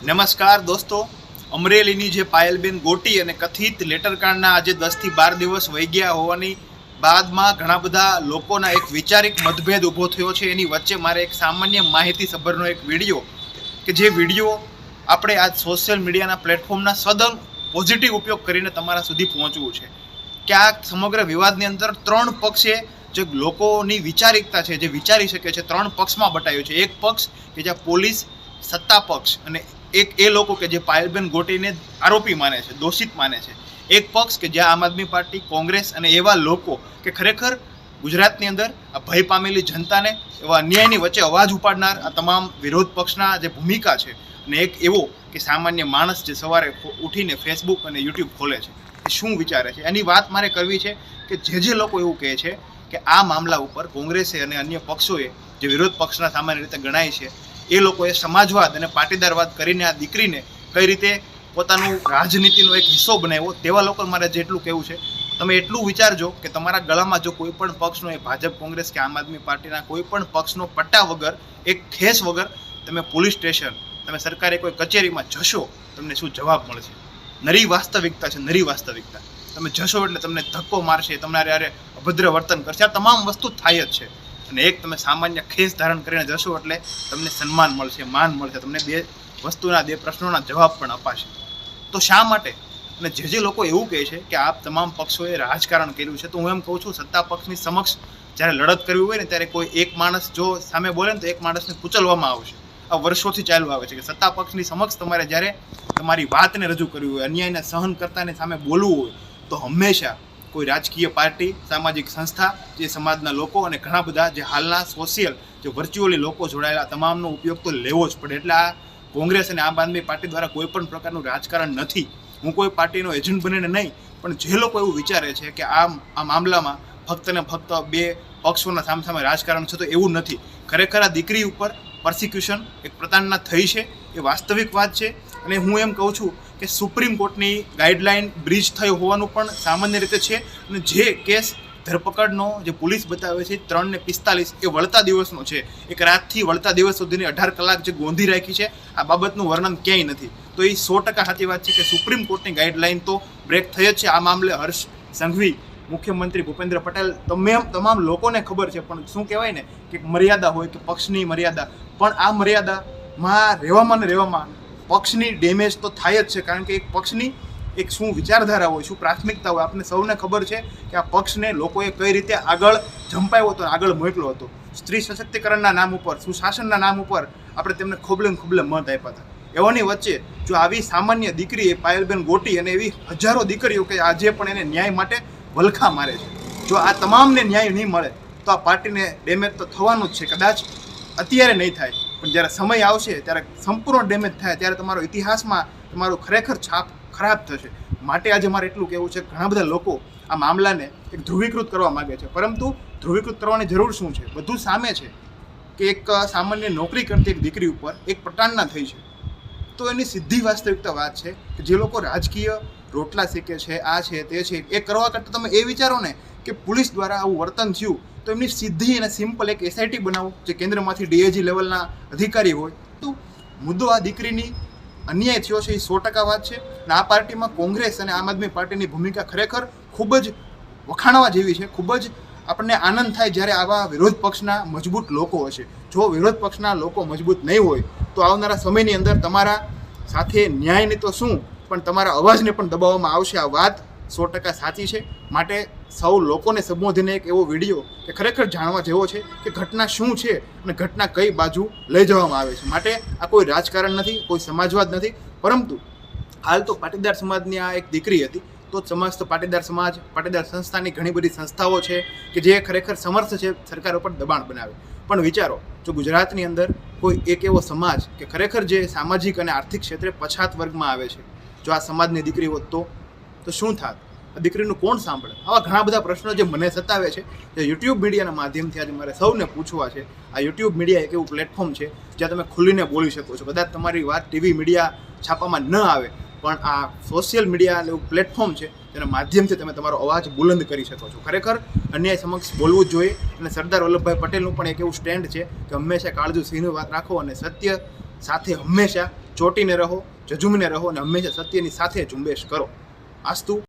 નમસ્કાર દોસ્તો, અમરેલીની જે પાયલબેન ગોટી અને કથિત લેટરકાંડના આજે 10 થી 12 દિવસ વહી ગયા હોવાની બાદમાં ઘણા બધા લોકોના એક વિચારિક મતભેદ ઊભો થયો છે. એની વચ્ચે મારે એક સામાન્ય માહિતી સભરનો એક વિડીયો કે જે વિડીયો આપણે આ સોશિયલ મીડિયાના પ્લેટફોર્મના સદન પોઝિટિવ ઉપયોગ કરીને તમારા સુધી પહોંચવું છે કે આ સમગ્ર વિવાદની અંદર 3 પક્ષે જે લોકોની વિચારિકતા છે, જે વિચારી શકે છે, 3 પક્ષમાં બટાયું છે. એક પક્ષ કે જ્યાં પોલીસ સત્તા પક્ષ અને એક એ લોકો કે જે પાયલબેન ગોટીને આરોપી માને છે, દોષિત માને છે. એક પક્ષ કે જ્યાં આમ આદમી પાર્ટી, કોંગ્રેસ અને એવા લોકો કે ખરેખર ગુજરાતની અંદર આ ભય પામેલી જનતાને એવા અન્યાયની વચ્ચે અવાજ ઉપાડનાર આ તમામ વિરોધ પક્ષના જે ભૂમિકા છે, અને એક એવો કે સામાન્ય માણસ જે સવારે ઉઠીને ફેસબુક અને યુટ્યુબ ખોલે છે એ શું વિચારે છે. એની વાત મારે કરવી છે કે જે લોકો એવું કહે છે કે આ મામલા ઉપર કોંગ્રેસે અને અન્ય પક્ષોએ જે વિરોધ પક્ષના સામાન્ય રીતે ગણાય છે એ લોકોએ સમાજવાદ અને પાટીદારવાદ કરીને આ દીકરીને કઈ રીતે પોતાનું રાજનીતિનો એક હિસ્સો બનાવ્યો, તેવા લોકો મારે જેટલું કહેવું છે, તમે એટલું વિચારજો કે તમારા ગળામાં જો કોઈ પણ પક્ષનો, એ ભાજપ, કોંગ્રેસ કે આમ આદમી પાર્ટીના કોઈ પણ પક્ષનો પટ્ટા વગર, એક ખેસ વગર તમે પોલીસ સ્ટેશન, તમે સરકારી કોઈ કચેરીમાં જશો, તમને શું જવાબ મળશે? નરી વાસ્તવિકતા છે, નરી વાસ્તવિકતા. તમે જશો એટલે તમને ધક્કો મારશે, તમારે યારે અભદ્ર વર્તન કરશે. આ તમામ વસ્તુ થાય જ છે. અને એક તમે સામાન્ય ખેસ ધારણ કરીને જશો એટલે તમને સન્માન મળશે, માન મળશે, તમને બે પ્રશ્નોના જવાબ પણ અપાશે. તો શા માટે? અને જે લોકો એવું કહે છે કે આ તમામ પક્ષોએ રાજકારણ કર્યું છે, તો હું એમ કહું છું, સત્તા પક્ષની સમક્ષ જ્યારે લડત કરવી હોય ને ત્યારે કોઈ એક માણસ જો સામે બોલે ને તો એક માણસને કૂચલવામાં આવશે. આ વર્ષોથી ચાલુ આવે છે કે સત્તા પક્ષની સમક્ષ તમારે જ્યારે તમારી વાતને રજૂ કરવી હોય, અન્યાયને સહન કરતાની સામે બોલવું હોય, તો હંમેશા કોઈ રાજકીય પાર્ટી, સામાજિક સંસ્થા, જે સમાજના લોકો અને ઘણા બધા જે હાલના સોશિયલ, જે વર્ચ્યુઅલી લોકો જોડાયેલા, તમામનો ઉપયોગ તો લેવો જ પડે. એટલે આ કોંગ્રેસ અને આમ આદમી પાર્ટી દ્વારા કોઈ પણ પ્રકારનું રાજકારણ નથી. હું કોઈ પાર્ટીનો એજન્ટ બનીને નહીં, પણ જે લોકો એવું વિચારે છે કે આ મામલામાં ફક્ત ને ફક્ત બે પક્ષોના સામસામે રાજકારણ છે, તો એવું નથી. ખરેખર આ દીકરી ઉપર પરસિક્યુશન એક પ્રકારના થઈ છે, એ વાસ્તવિક વાત છે. અને હું એમ કહું છું કે સુપ્રીમ કોર્ટની ગાઈડલાઇન બ્રીચ થયો હોવાનું પણ સામાન્ય રીતે છે. અને જે કેસ ધરપકડનો જે પોલીસ બતાવે છે 3 ને 45 એ વળતા દિવસનો છે. એક રાતથી વળતા દિવસ સુધીની 18 કલાક જે ગોંધી રાખી છે, આ બાબતનું વર્ણન ક્યાંય નથી. તો એ 100% સાચી વાત છે કે સુપ્રીમ કોર્ટની ગાઈડલાઇન તો બ્રેક થઈ જ છે. આ મામલે હર્ષ સંઘવી, મુખ્યમંત્રી ભૂપેન્દ્ર પટેલ, તમામ લોકોને ખબર છે. પણ શું કહેવાય ને કે મર્યાદા હોય કે પક્ષની મર્યાદા, પણ આ મર્યાદામાં રહેવામાં પક્ષની ડેમેજ તો થાય જ છે. કારણ કે એક પક્ષની એક શું વિચારધારા હોય, શું પ્રાથમિકતા હોય, આપણને સૌને ખબર છે કે આ પક્ષને લોકોએ કઈ રીતે આગળ ઝંપાયો હતો, આગળ મોકલ્યો હતો. સ્ત્રી સશક્તિકરણના નામ ઉપર, સુશાસનના નામ ઉપર આપણે તેમને ખોબલે ખોબલે મત આપ્યા હતા. એવાની વચ્ચે જો આવી સામાન્ય દીકરી પાયલબેન ગોટી અને એવી હજારો દીકરીઓ કે આજે પણ એને ન્યાય માટે વલખા મારે છે, જો આ તમામને ન્યાય નહીં મળે તો આ પાર્ટીને ડેમેજ તો થવાનું જ છે. કદાચ અત્યારે નહીં થાય, પણ જ્યારે સમય આવશે ત્યારે સંપૂર્ણ ડેમેજ થાય, ત્યારે તમારો ઇતિહાસમાં તમારું ખરેખર છાપ ખરાબ થશે. માટે આજે મારે એટલું કહેવું છે, ઘણા બધા લોકો આ મામલાને એક ધ્રુવીકૃત કરવા માગે છે, પરંતુ ધ્રુવીકૃત કરવાની જરૂર શું છે? બધું સામે છે કે એક સામાન્ય નોકરી કરતી એક દીકરી ઉપર એક પ્રટાંડના થઈ છે. તો એની સીધી વાસ્તવિકતા વાત છે કે જે લોકો રાજકીય રોટલા શીખે છે, આ છે તે છે, એ કરવા કરતાં તમે એ વિચારો ને કે પોલીસ દ્વારા આવું વર્તન થયું તો એમની સીધી અને સિમ્પલ એક SIT બનાવો, જે કેન્દ્રમાંથી DIG લેવલના અધિકારી હોય. તો મુદ્દો આ દીકરીની અન્યાય થયો છે, એ 100% વાત છે. અને આ પાર્ટીમાં કોંગ્રેસ અને આમ આદમી પાર્ટીની ભૂમિકા ખરેખર ખૂબ જ વખાણવા જેવી છે. ખૂબ જ આપણને આનંદ થાય જ્યારે આવા વિરોધ પક્ષના મજબૂત લોકો હશે. જો વિરોધ પક્ષના લોકો મજબૂત નહીં હોય તો આવનારા સમયની અંદર તમારા સાથે ન્યાયની તો શું, પણ તમારા અવાજને પણ દબાવવામાં આવશે. આ વાત 100% સાચી છે. માટે સૌ લોકોને સંબોધીને એક એવો વિડીયો કે ખરેખર જાણવા જેવો છે કે ઘટના શું છે અને ઘટના કઈ બાજુ લઈ જવામાં આવે છે. માટે આ કોઈ રાજકારણ નથી, કોઈ સમાજવાદ નથી, પરંતુ હાલ તો પાટીદાર સમાજની આ એક દીકરી હતી, તો સમસ્ત પાટીદાર સમાજ, પાટીદાર સંસ્થાની ઘણી બધી સંસ્થાઓ છે કે જે ખરેખર સમર્થ છે સરકાર ઉપર દબાણ બનાવે. પણ વિચારો, જો ગુજરાતની અંદર કોઈ એક એવો સમાજ કે ખરેખર જે સામાજિક અને આર્થિક ક્ષેત્રે પછાત વર્ગમાં આવે છે, જો આ સમાજની દીકરી હોત તો શું થાત? આ દીકરીનું કોણ સાંભળે? આવા ઘણા બધા પ્રશ્નો જે મને સતાવે છે, જે યુટ્યુબ મીડિયાના માધ્યમથી આજે મારે સૌને પૂછવા છે. આ યુટ્યુબ મીડિયા એક એવું પ્લેટફોર્મ છે જ્યાં તમે ખુલીને બોલી શકો છો. કદાચ તમારી વાત ટીવી મીડિયા છાપામાં ન આવે, પણ આ સોશિયલ મીડિયા એવું પ્લેટફોર્મ છે જેના માધ્યમથી તમે તમારો અવાજ બુલંદ કરી શકો છો. ખરેખર અન્યાય સમક્ષ બોલવું જ જોઈએ. અને સરદાર વલ્લભભાઈ પટેલનું પણ એક એવું સ્ટેન્ડ છે કે હંમેશા કાળજુ સિંહની વાત રાખો અને સત્ય સાથે હંમેશા ચોંટીને રહો, ઝઝૂમીને રહો અને હંમેશા સત્યની સાથે ઝુંબેશ કરો. આસ્તુ.